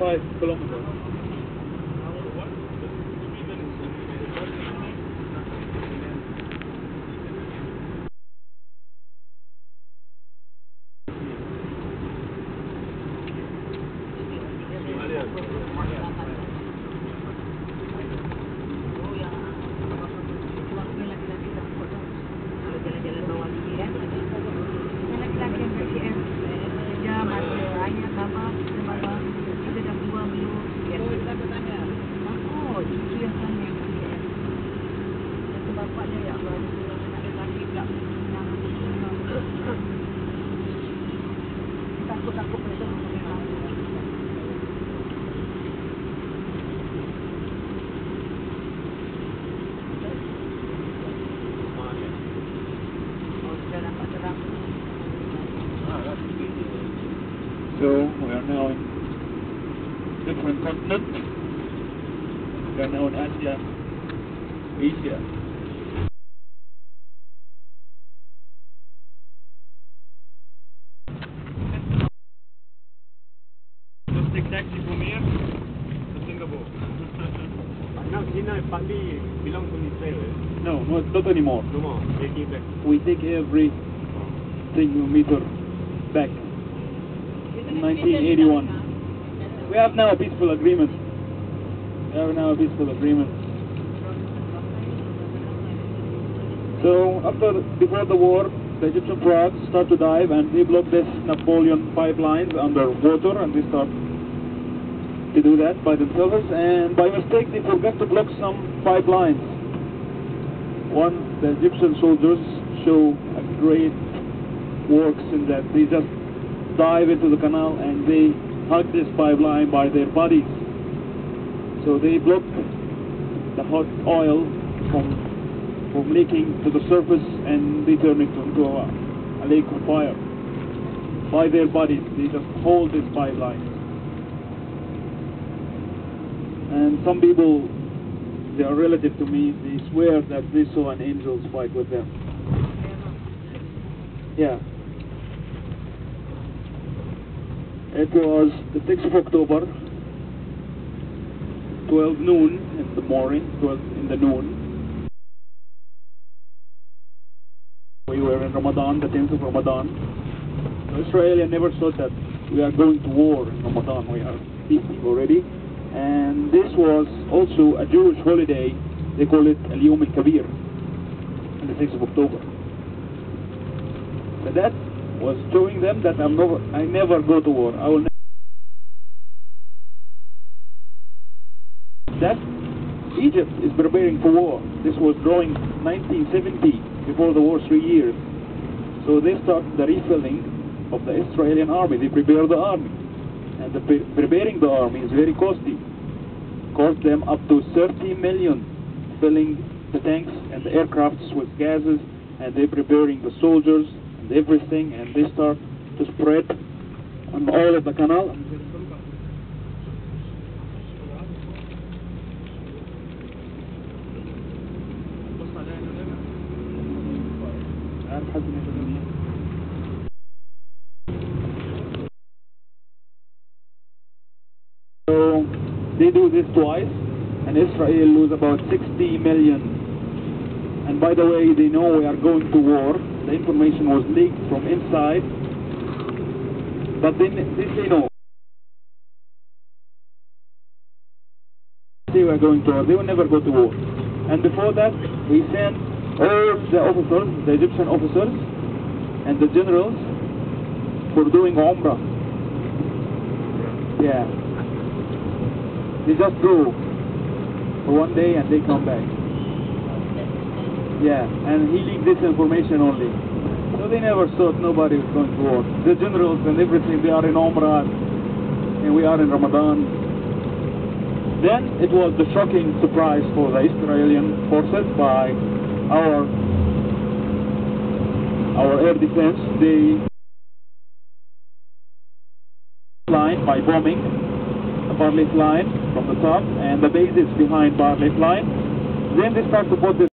5 kilometers. So we are now in different continents. We are now in Asia. Just take taxi from here to Singapore. Now Sinai partly belongs to Israel. No, not anymore. No more. They give back. We take every single meter back. 1981. We have now a peaceful agreement. So before the war, the Egyptian pirates start to dive and they block this Napoleon pipelines underwater, and they start to do that by themselves. And by mistake, they forgot to block some pipelines. The Egyptian soldiers show a great works in that they just dive into the canal and they hug this pipeline by their bodies. So they block the hot oil from leaking to the surface, and they turn it into a lake of fire. By their bodies, they just hold this pipeline. And some people, they are relative to me, they swear that they saw an angel fight with them. Yeah. It was the 6th of October, 12 noon in the morning, 12 in the noon. We were in Ramadan, the 10th of Ramadan. So Israel never thought that we are going to war in Ramadan. We are peaceful already. And this was also a Jewish holiday. They call it Al-Yawm Al-Kabir, on the 6th of October. So that was showing them that I never go to war. I will never. That Egypt is preparing for war. This was drawing 1970, before the war, 3 years. So they start the refilling of the Israeli army. They prepare the army. And preparing the army is very costly. Cost them up to 30 million, filling the tanks and the aircrafts with gases, and they're preparing the soldiers and everything, and they start to spread on all of the canal. So they do this twice, and Israel lose about 60 million. And by the way, they know we are going to war. The information was leaked from inside, but they say no. They were going to war. They will never go to war. And before that, we sent all the officers, the Egyptian officers, and the generals for doing Umrah. Yeah. They just go for one day and they come back. Yeah, and he leaked this information only. So they never thought nobody was going to war. The generals and everything, they are in Umrah, and we are in Ramadan. Then it was the shocking surprise for the Israeli forces by our air defense. They line by bombing the Barley's line from the top and the bases behind Barley's line. Then they start to put this